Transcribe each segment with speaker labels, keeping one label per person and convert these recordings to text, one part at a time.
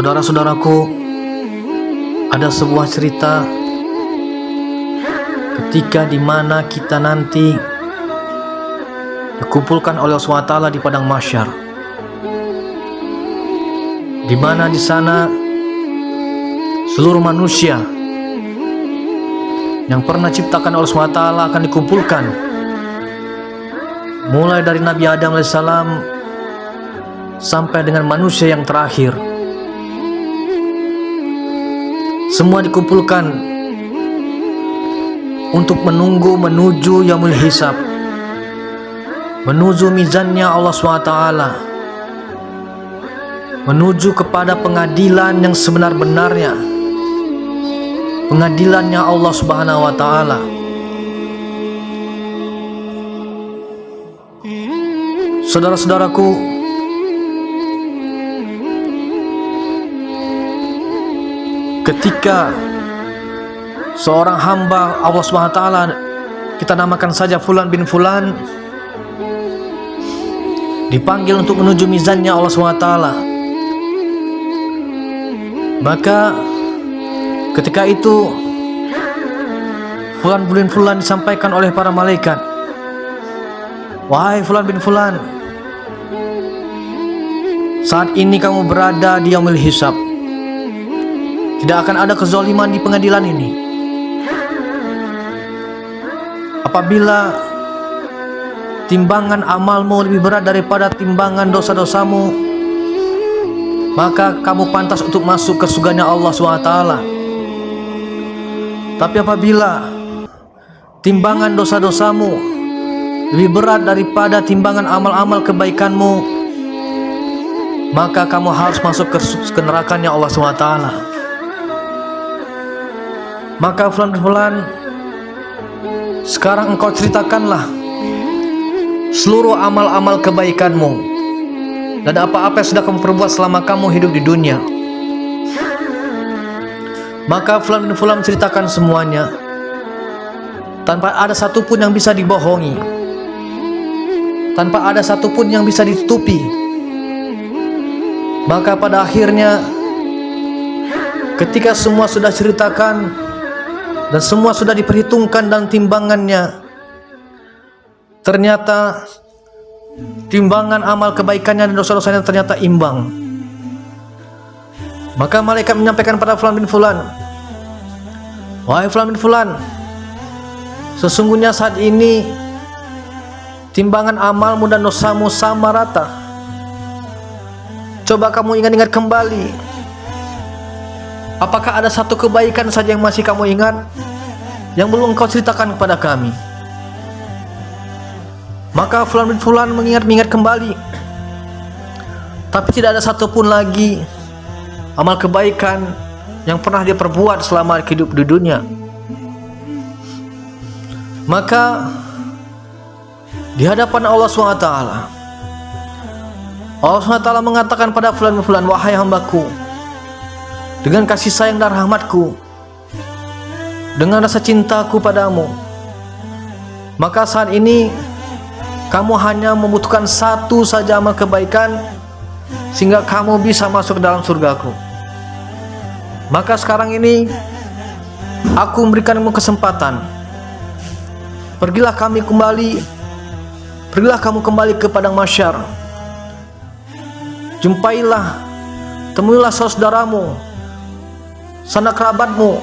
Speaker 1: Saudara-saudaraku, ada sebuah cerita ketika di mana kita nanti dikumpulkan oleh Allah SWT di padang mahsyar, di mana di sana seluruh manusia yang pernah ciptakan oleh Allah SWT akan dikumpulkan, mulai dari Nabi Adam AS sampai dengan manusia yang terakhir. Semua dikumpulkan untuk menunggu menuju yaumul hisab, menuju mizannya Allah SWT, menuju kepada pengadilan yang sebenar-benarnya, pengadilannya Allah Subhanahu wa Ta'ala. Saudara-saudaraku, ketika seorang hamba Allah SWT, kita namakan saja Fulan bin Fulan, dipanggil untuk menuju mizannya Allah SWT, maka ketika itu Fulan bin Fulan disampaikan oleh para malaikat, "Wahai Fulan bin Fulan, saat ini kamu berada di yaumul hisab. Tidak akan ada kezaliman di pengadilan ini. Apabila timbangan amalmu lebih berat daripada timbangan dosa-dosamu, maka kamu pantas untuk masuk ke surganya Allah SWT. Tapi apabila timbangan dosa-dosamu lebih berat daripada timbangan amal-amal kebaikanmu, maka kamu harus masuk ke nerakanya Allah SWT. Maka Fulan bin Fulan, sekarang engkau ceritakanlah seluruh amal-amal kebaikanmu dan apa-apa yang sudah kamu perbuat selama kamu hidup di dunia." Maka Fulan bin Fulan menceritakan semuanya tanpa ada satupun yang bisa dibohongi, tanpa ada satupun yang bisa ditutupi. Maka pada akhirnya, ketika semua sudah ceritakan dan semua sudah diperhitungkan dalam timbangannya, ternyata timbangan amal kebaikannya dan dosa-dosanya ternyata imbang. Maka malaikat menyampaikan pada Fulan bin Fulan, "Wahai Fulan bin Fulan, sesungguhnya saat ini timbangan amalmu dan dosamu sama rata. Coba kamu ingat-ingat kembali, apakah ada satu kebaikan saja yang masih kamu ingat, yang belum engkau ceritakan kepada kami?" Maka Fulan bin Fulan mengingat kembali, tapi tidak ada satupun lagi amal kebaikan yang pernah dia perbuat selama hidup di dunia. Maka di hadapan Allah SWT, Allah SWT mengatakan pada Fulan bin Fulan, "Wahai hambaku, dengan kasih sayang dan rahmatku, dengan rasa cintaku padamu, maka saat ini kamu hanya membutuhkan satu saja amal kebaikan sehingga kamu bisa masuk ke dalam surgaku. Maka sekarang ini aku memberikanmu kesempatan. Pergilah kamu kembali ke padang mahsyar. Jumpailah, temuilah saudaramu, sanak kerabatmu,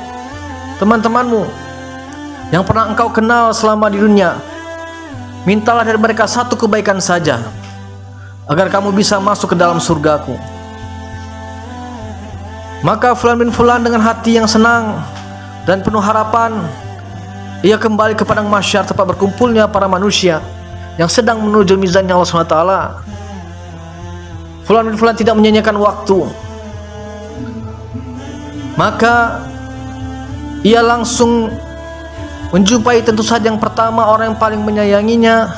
Speaker 1: teman-temanmu yang pernah engkau kenal selama di dunia. Mintalah dari mereka satu kebaikan saja, agar kamu bisa masuk ke dalam surgaku." Maka Fulan bin Fulan dengan hati yang senang dan penuh harapan, ia kembali ke padang mahsyar tempat berkumpulnya para manusia yang sedang menuju mizannya Allah SWT. Fulan bin Fulan tidak menyia-nyiakan waktu, maka ia langsung menjumpai tentu saja yang pertama orang yang paling menyayanginya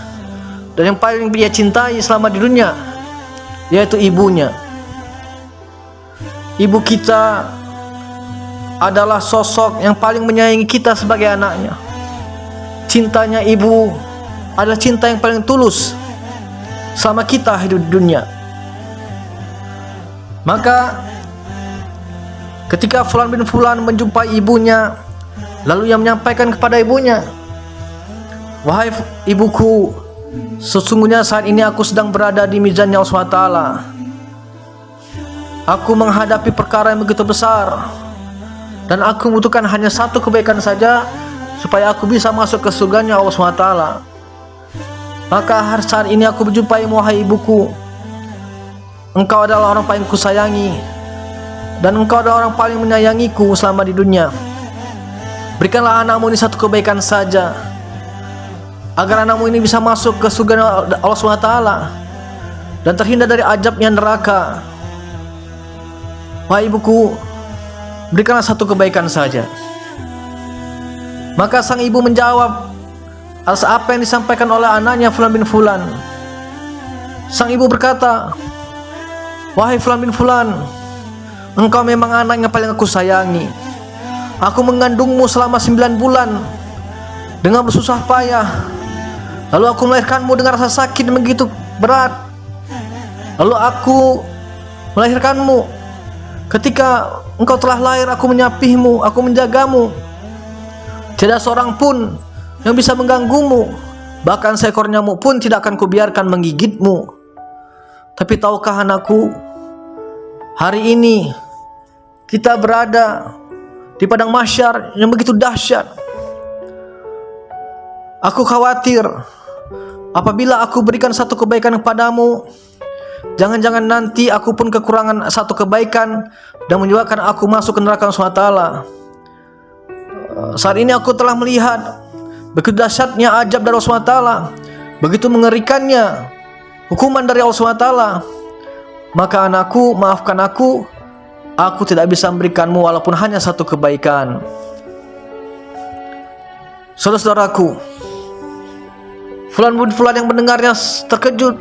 Speaker 1: dan yang paling dia cintai selama di dunia, yaitu ibunya. Ibu kita adalah sosok yang paling menyayangi kita sebagai anaknya. Cintanya ibu adalah cinta yang paling tulus selama kita hidup di dunia. Maka Ketika Fulan bin Fulan menjumpai ibunya, lalu ia menyampaikan kepada ibunya, "Wahai ibuku, sesungguhnya saat ini aku sedang berada di mizannya Allah SWT. Aku menghadapi perkara yang begitu besar, dan aku membutuhkan hanya satu kebaikan saja supaya aku bisa masuk ke surganya Allah SWT. Maka saat ini aku berjumpaimu, wahai ibuku. Engkau adalah orang paling kusayangi, dan engkau adalah orang paling menyayangiku selama di dunia. Berikanlah anakmu ini satu kebaikan saja, agar anakmu ini bisa masuk ke surga Allah SWT dan terhindar dari azabnya neraka. Wahai ibuku, berikanlah satu kebaikan saja." Maka sang ibu menjawab atas apa yang disampaikan oleh anaknya Fulan bin Fulan. Sang ibu berkata, "Wahai Fulan bin Fulan, engkau memang anak yang paling aku sayangi. Aku mengandungmu selama 9 bulan dengan bersusah payah. Lalu aku melahirkanmu dengan rasa sakit yang begitu berat. Lalu aku melahirkanmu. Ketika engkau telah lahir, aku menyapihmu, aku menjagamu. Tidak seorang pun yang bisa mengganggumu. Bahkan seekor nyamuk pun tidak akan kubiarkan menggigitmu. Tapi tahukah anakku, hari ini kita berada di padang mahsyar yang begitu dahsyat. Aku khawatir apabila aku berikan satu kebaikan kepadamu, jangan-jangan nanti aku pun kekurangan satu kebaikan dan menyebabkan aku masuk ke neraka Allah SWT. Saat ini aku telah melihat begitu dahsyatnya azab dari Allah SWT, begitu mengerikannya hukuman dari Allah SWT. Maka anakku, maafkan aku tidak bisa memberikanmu walaupun hanya satu kebaikan." Saudara-saudaraku, Fulan bin Fulan yang mendengarnya terkejut.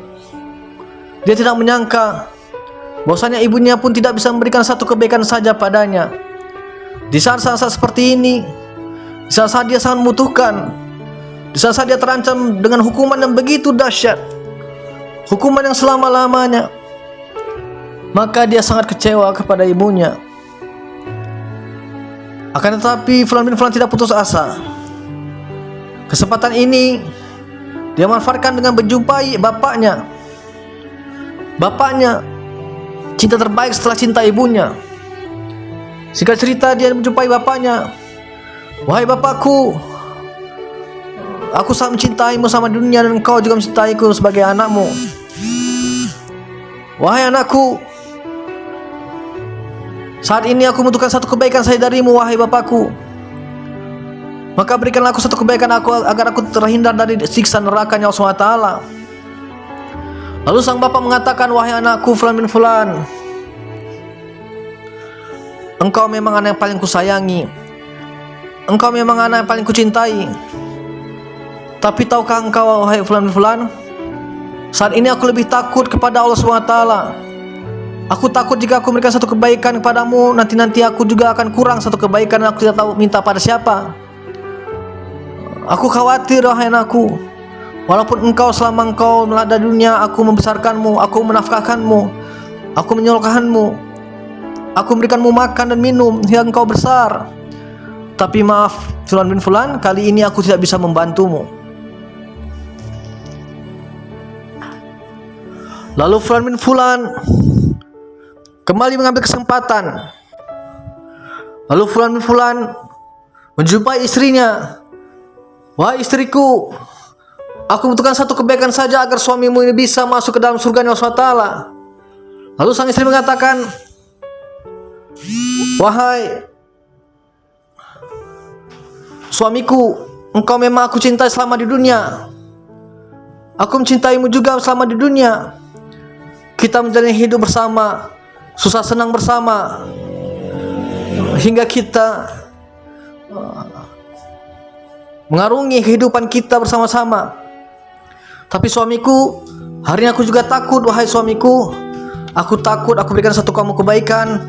Speaker 1: Dia tidak menyangka bahwasanya ibunya pun tidak bisa memberikan satu kebaikan saja padanya. Di saat-saat seperti ini, di saat dia sangat membutuhkan, di saat dia terancam dengan hukuman yang begitu dahsyat, hukuman yang selama-lamanya, maka dia sangat kecewa kepada ibunya. Akan tetapi Fulan bin Fulan tidak putus asa. Kesempatan ini dia manfaatkan dengan menjumpai bapaknya. Bapaknya, cinta terbaik setelah cinta ibunya. Singkat cerita, dia menjumpai bapaknya. "Wahai bapakku, aku sangat mencintaimu sama dunia, dan engkau juga mencintaiku sebagai anakmu. Wahai anakku, saat ini aku membutuhkan satu kebaikan saja darimu, wahai bapakku. Maka berikanlah aku satu kebaikan agar aku terhindar dari siksa nerakanya Allah SWT." Lalu sang bapak mengatakan, "Wahai anakku Fulan bin Fulan, engkau memang anak yang paling kusayangi. Engkau memang anak yang paling kucintai. Tapi tahukah engkau, wahai Fulan bin Fulan, saat ini aku lebih takut kepada Allah SWT. Aku takut jika aku memberikan satu kebaikan kepadamu, nanti aku juga akan kurang satu kebaikan dan aku tidak tahu minta pada siapa. Aku khawatir, wahai anakku, walaupun engkau selama engkau melanda dunia, aku membesarkanmu, aku menafkahkanmu, aku menyolokkanmu, aku memberikanmu makan dan minum hingga engkau besar. Tapi maaf Fulan bin Fulan, kali ini aku tidak bisa membantumu." Lalu Fulan bin Fulan kembali mengambil kesempatan. Lalu Fulan bin Fulan menjumpai istrinya. "Wahai istriku, aku membutuhkan satu kebaikan saja agar suamimu ini bisa masuk ke dalam surganya Allah SWT." Lalu sang istri mengatakan, "Wahai suamiku, engkau memang aku cintai selama di dunia. Aku mencintaimu juga selama di dunia. Kita menjalani hidup bersama, susah senang bersama, hingga kita mengarungi kehidupan kita bersama-sama. Tapi suamiku, hari ini aku juga takut, wahai suamiku. Aku takut aku berikan satu kamu kebaikan,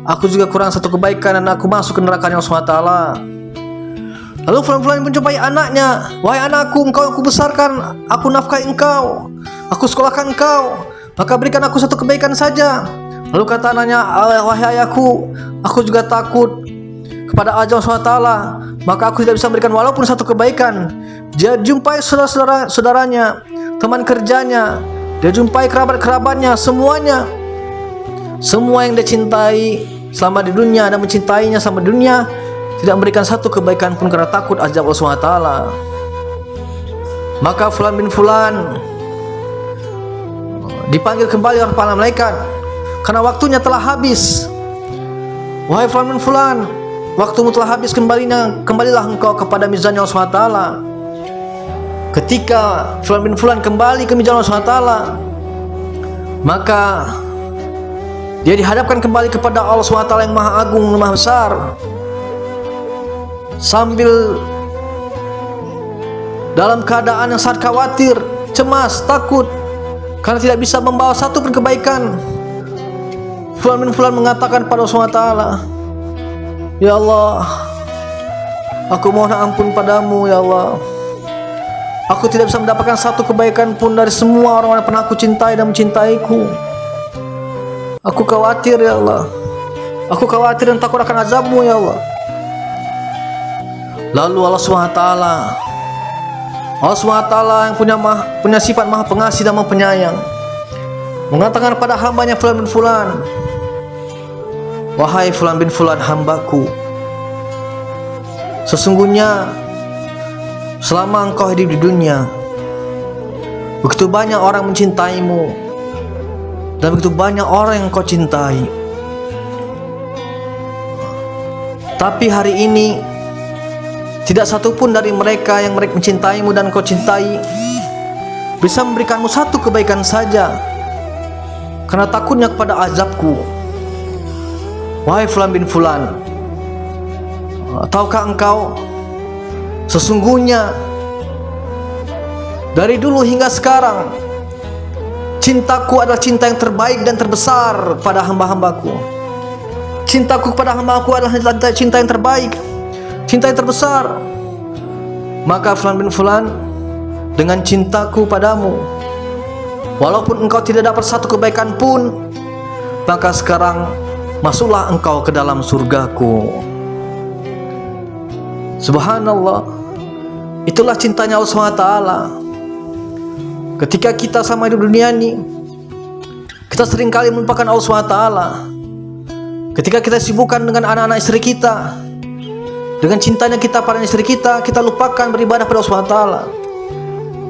Speaker 1: aku juga kurang satu kebaikan dan aku masuk ke neraka Allah SWT." Lalu Fulan menjumpai anaknya. "Wahai anakku, engkau aku besarkan, aku nafkahi engkau, aku sekolahkan engkau, maka berikan aku satu kebaikan saja Lalu kata anaknya, wahai ayahku, aku juga takut kepada Allah SWT, maka aku tidak bisa memberikan walaupun satu kebaikan. Dia jumpai saudara-saudaranya, teman kerjanya, dia jumpai kerabat-kerabatnya, semuanya. Semua yang dia cintai selama di dunia dan mencintainya selama di dunia, tidak memberikan satu kebaikan pun karena takut azab Allah SWT. Maka Fulan bin Fulan dipanggil kembali oleh para malaikat karena waktunya telah habis. Wahai Fulan bin Fulan, waktumu telah habis, kembalilah engkau kepada mizannya Allah SWT. Ketika Fulan bin Fulan kembali ke mizan Allah SWT, maka dia dihadapkan kembali kepada Allah SWT yang Maha Agung, Maha Besar, sambil dalam keadaan yang sangat khawatir, cemas, takut karena tidak bisa membawa satu pun kebaikan. Fulan bin Fulan mengatakan pada Allah SWT, ya Allah, aku mohon ampun padamu ya Allah. Aku tidak bisa mendapatkan satu kebaikan pun dari semua orang-orang yang pernah aku cintai dan mencintaiku. Aku khawatir ya Allah. Aku khawatir dan takut akan azabmu ya Allah. Lalu Allah SWT yang punya sifat maha pengasih dan maha penyayang mengatakan pada hambanya Fulan bin Fulan, wahai Fulan bin Fulan hambaku, sesungguhnya selama engkau hidup di dunia, begitu banyak orang mencintaimu dan begitu banyak orang yang kau cintai. Tapi hari ini tidak satupun dari mereka yang mencintaimu dan kau cintai bisa memberikanmu satu kebaikan saja karena takutnya kepada azabku. Wahai Fulan bin Fulan, tahukah engkau sesungguhnya dari dulu hingga sekarang cintaku adalah cinta yang terbaik dan terbesar pada hamba-hambaku. Cintaku kepada hamba-hambaku adalah cinta yang terbaik, cinta yang terbesar. Maka Fulan bin Fulan, dengan cintaku padamu, walaupun engkau tidak dapat satu kebaikan pun, maka sekarang masuklah engkau ke dalam surgaku. Subhanallah, itulah cintanya Allah SWT. Ketika kita sama di dunia ini, kita seringkali melupakan Allah SWT. Ketika kita sibukkan dengan anak-anak istri kita, dengan cintanya kita pada istri kita, kita lupakan beribadah pada Allah SWT.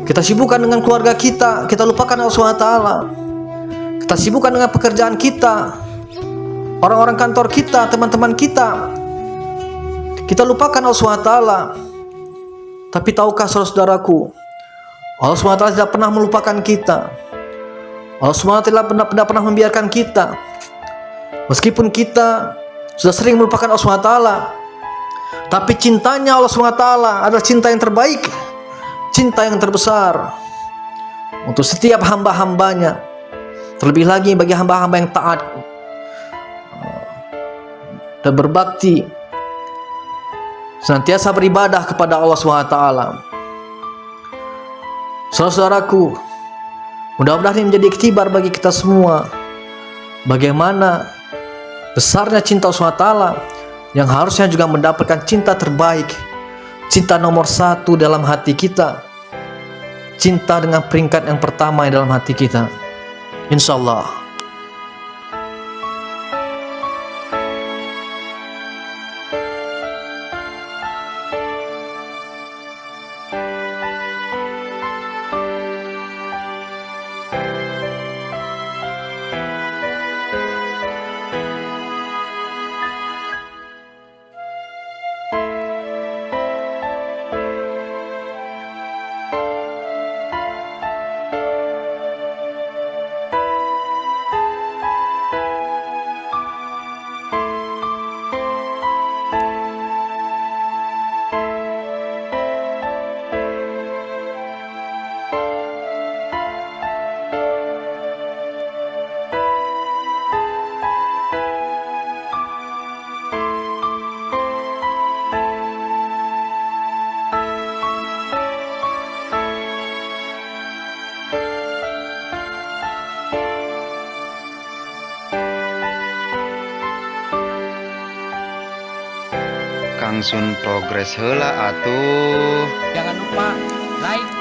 Speaker 1: Kita sibukkan dengan keluarga kita, kita lupakan Allah SWT. Kita sibukkan dengan pekerjaan kita, orang-orang kantor kita, teman-teman kita, kita lupakan Allah SWT. Tapi tahukah saudaraku, Allah SWT tidak pernah melupakan kita. Allah SWT tidak pernah membiarkan kita. Meskipun kita sudah sering melupakan Allah SWT, tapi cintanya Allah SWT adalah cinta yang terbaik, cinta yang terbesar untuk setiap hamba-hambanya. Terlebih lagi bagi hamba-hamba yang taat dan berbakti, senantiasa beribadah kepada Allah SWT. Saudara-saudaraku, mudah-mudahan ini menjadi iktibar bagi kita semua, bagaimana besarnya cinta Allah SWT yang harusnya juga mendapatkan cinta terbaik, cinta nomor satu dalam hati kita, cinta dengan peringkat yang pertama dalam hati kita, insyaallah.
Speaker 2: Kang Sun progres heula atuh.
Speaker 3: Jangan lupa like,